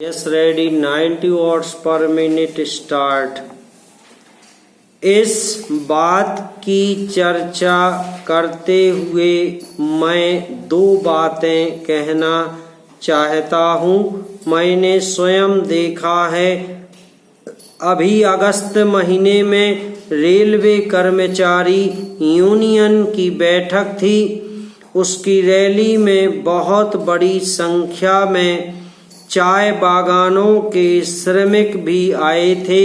Yes, ready. 90 watts per minute start. इस बात की चर्चा करते हुए मैं दो बातें कहना चाहता हूँ। मैंने स्वयं देखा है, अभी अगस्त महीने में रेलवे कर्मचारी यूनियन की बैठक थी। उसकी रैली में बहुत बड़ी संख्या में चाय बागानों के श्रमिक भी आए थे।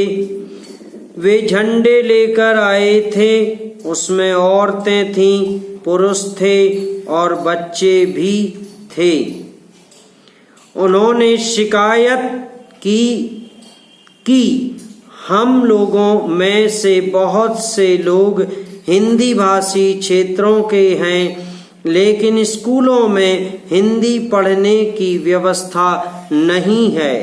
वे झंडे लेकर आए थे, उसमें औरतें थीं, पुरुष थे और बच्चे भी थे। उन्होंने शिकायत की हम लोगों में से बहुत से लोग हिंदी भाषी क्षेत्रों के हैं, लेकिन स्कूलों में हिंदी पढ़ने की व्यवस्था नहीं है।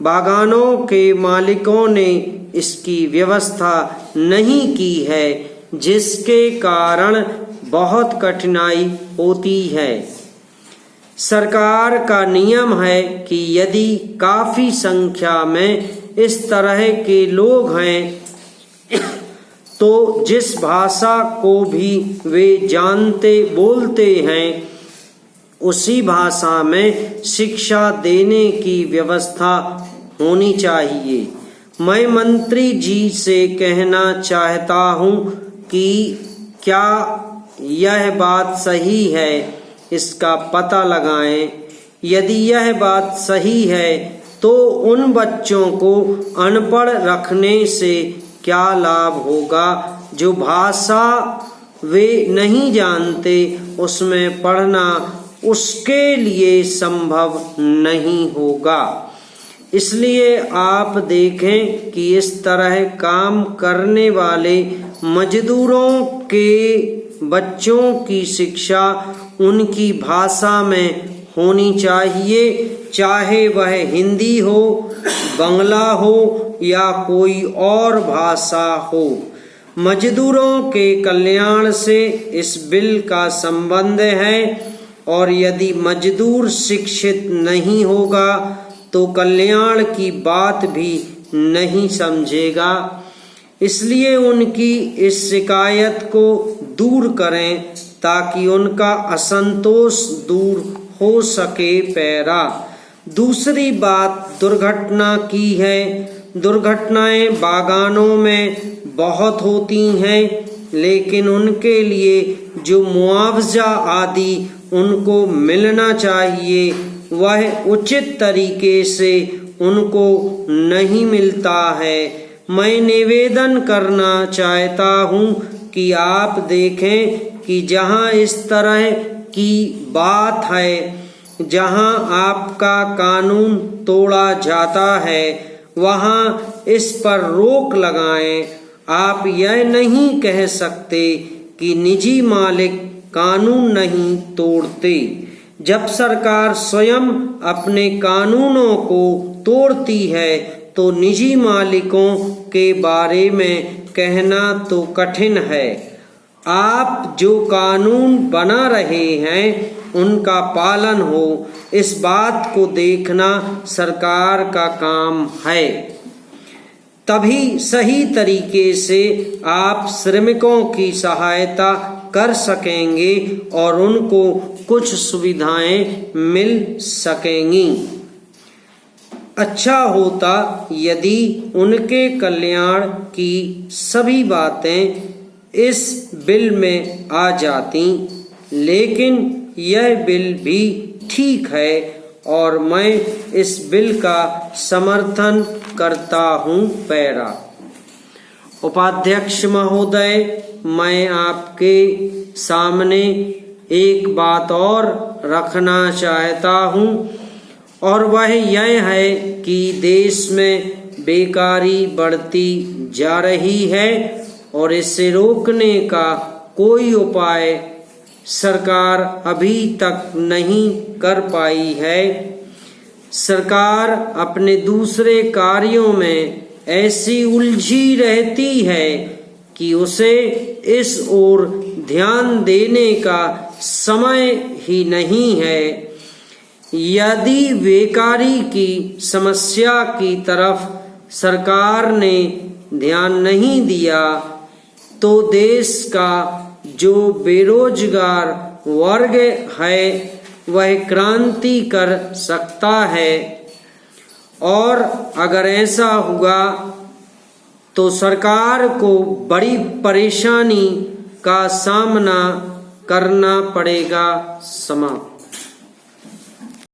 बागानों के मालिकों ने इसकी व्यवस्था नहीं की है, जिसके कारण बहुत कठिनाई होती है। सरकार का नियम है कि यदि काफी संख्या में इस तरह के लोग हैं तो जिस भाषा को भी वे जानते बोलते हैं, उसी भाषा में शिक्षा देने की व्यवस्था होनी चाहिए। मैं मंत्री जी से कहना चाहता हूँ कि क्या यह बात सही है, इसका पता लगाएं। यदि यह बात सही है तो उन बच्चों को अनपढ़ रखने से क्या लाभ होगा जो भाषा वे नहीं जानते, उसमें पढ़ना उसके लिए संभव नहीं होगा। इसलिए आप देखें कि इस तरह काम करने वाले मजदूरों के बच्चों की शिक्षा उनकी भाषा में होनी चाहिए, चाहे वह हिंदी हो, बांग्ला हो या कोई और भाषा हो। मजदूरों के कल्याण से इस बिल का संबंध है और यदि मजदूर शिक्षित नहीं होगा तो कल्याण की बात भी नहीं समझेगा। इसलिए उनकी इस शिकायत को दूर करें ताकि उनका असंतोष दूर हो सके। पैरा दूसरी बात दुर्घटना की है। दुर्घटनाएं बागानों में बहुत होती हैं, लेकिन उनके लिए जो मुआवजा आदि उनको मिलना चाहिए वह उचित तरीके से उनको नहीं मिलता है। मैं निवेदन करना चाहता हूँ कि आप देखें कि जहाँ इस तरह की बात है, जहाँ आपका कानून तोड़ा जाता है, वहाँ इस पर रोक लगाएं। आप यह नहीं कह सकते कि निजी मालिक कानून नहीं तोड़ते, जब सरकार स्वयं अपने कानूनों को तोड़ती है तो निजी मालिकों के बारे में कहना तो कठिन है। आप जो कानून बना रहे हैं उनका पालन हो, इस बात को देखना सरकार का काम है। तभी सही तरीके से आप श्रमिकों की सहायता कर सकेंगे और उनको कुछ सुविधाएं मिल सकेंगी। अच्छा होता यदि उनके कल्याण की सभी बातें इस बिल में आ जाती, लेकिन यह बिल भी ठीक है और मैं इस बिल का समर्थन करता हूँ। पैरा उपाध्यक्ष महोदय, मैं आपके सामने एक बात और रखना चाहता हूँ और वह यह है कि देश में बेकारी बढ़ती जा रही है और इसे रोकने का कोई उपाय सरकार अभी तक नहीं कर पाई है। सरकार अपने दूसरे कार्यों में ऐसी उलझी रहती है कि उसे इस ओर ध्यान देने का समय ही नहीं है। यदि बेकारी की समस्या की तरफ सरकार ने ध्यान नहीं दिया तो देश का जो बेरोजगार वर्ग है वह क्रांति कर सकता है, और अगर ऐसा हुआ तो सरकार को बड़ी परेशानी का सामना करना पड़ेगा। समाप्त।